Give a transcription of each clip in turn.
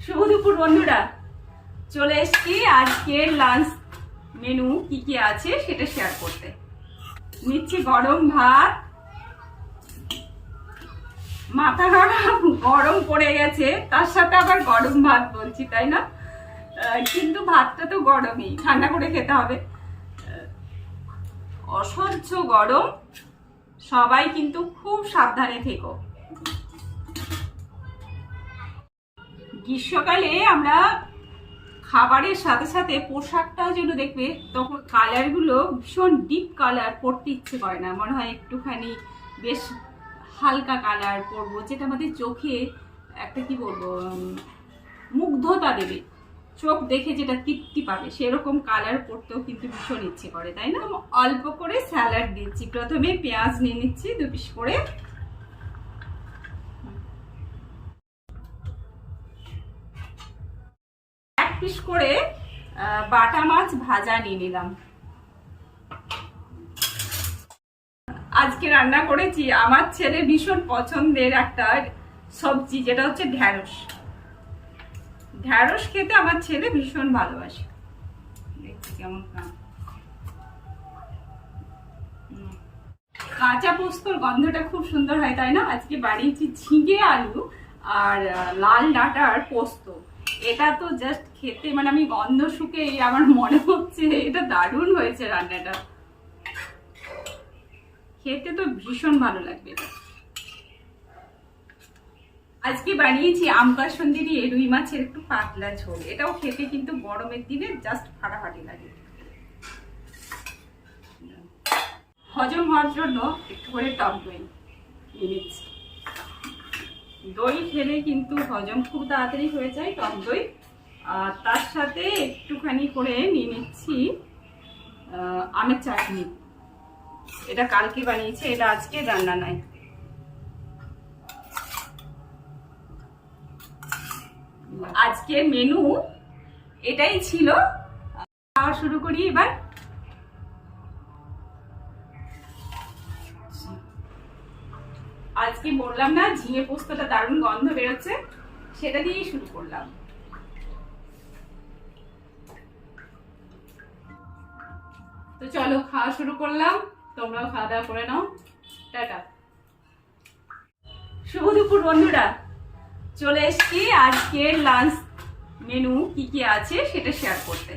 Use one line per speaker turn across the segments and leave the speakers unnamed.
শুভ দুপুর বন্ধুরা, চলে এসেছি আজকের লাঞ্চ মেনু কি কি আছে সেটা শেয়ার করতে। নিচ্ছি গরম ভাত, মাথা গরম পড়ে গেছে, তার সাথে আবার গরম ভাত বলছি, তাই না? কিন্তু ভাতটা তো গরমই, ঠান্ডা করে খেতে হবে। অসহ্য গরম, সবাই কিন্তু খুব সাবধানে থেকো। গ্রীষ্মকালে আমরা খাবারের সাথে সাথে পোশাকটাও যেন দেখবে তখন কালার গুলো ভীষণ ডিপ কালার পরতে ইচ্ছে করে না, মনে হয় একটুখানি বেশ হালকা কালার পরবো, যেটা আমাদের চোখে একটা কি বলবো মুগ্ধতা দেবে, চোখ দেখে যেটা তৃপ্তি পাবে সেরকম কালার পরতেও কিন্তু ভীষণ ইচ্ছে করে, তাই না? অল্প করে স্যালাড দিচ্ছি। প্রথমে পেঁয়াজ নিয়ে নিচ্ছি 2 পিস করে, পিস করে বাটা মাছ ভাজা নিয়ে নিলাম। আজকে রান্না করেছি আমার ছেলে ভীষণ পছন্দের একটা সবজি, যেটা হচ্ছে ঢ্যাঁড়স। ঢ্যাঁড়স খেতে আমার ছেলে ভীষণ ভালোবাসে। দেখছি কেমন কাঁচা পোস্তর গন্ধটা খুব সুন্দর হয়, তাই না? আজকে বানিয়েছি ঝিঙে আলু আর লাল ডাঁটার পোস্ত। এটা তো জাস্ট খেতে, মানে আমি গন্ধ শুকে আমার মনে হচ্ছে এটা দারুণ হয়েছে রান্নাটা, খেতে তো ভীষণ ভালো লাগবে। আজকে বানিয়েছি আমকাসন্দি দিয়ে রুই মাছের একটু পাতলা ঝোল। এটাও খেতে কিন্তু গরমের দিনে জাস্ট ফাটাফাটি লাগে। হজম হওয়ার জন্য একটু করে টক দই নিয়ে নিচ্ছি। দই খেলে কিন্তু হজম খুব তাড়াতাড়ি হয়ে যায়, টক দই। আর তার সাথে একটুখানি করে নিয়ে নিচ্ছি আমের চাটনি। এটা কালকে বানিয়েছে, এটা আজকে রান্না নাই। আজকের মেনু এটাই ছিল। খাওয়া শুরু করি এবার। আজকে বললাম না ঝিঙে পোস্তটা দারুণ গন্ধ বেরোচ্ছে, সেটা দিয়েই শুরু করলাম। তো চলো খাওয়া শুরু করলাম, তোমরাও খাওয়া দাওয়া করে নাও। টাটা। শুভ দুপুর বন্ধুরা, চলে এসেছি আজকের লাঞ্চ মেনু কি কি আছে সেটা শেয়ার করতে।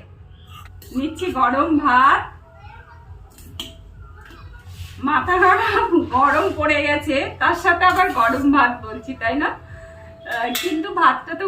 নিচ্ছি গরম ভাত, মাথা গরম পড়ে গেছে, তার সাথে আবার গরম ভাত বলছি, তাই না? কিন্তু ভাতটা তো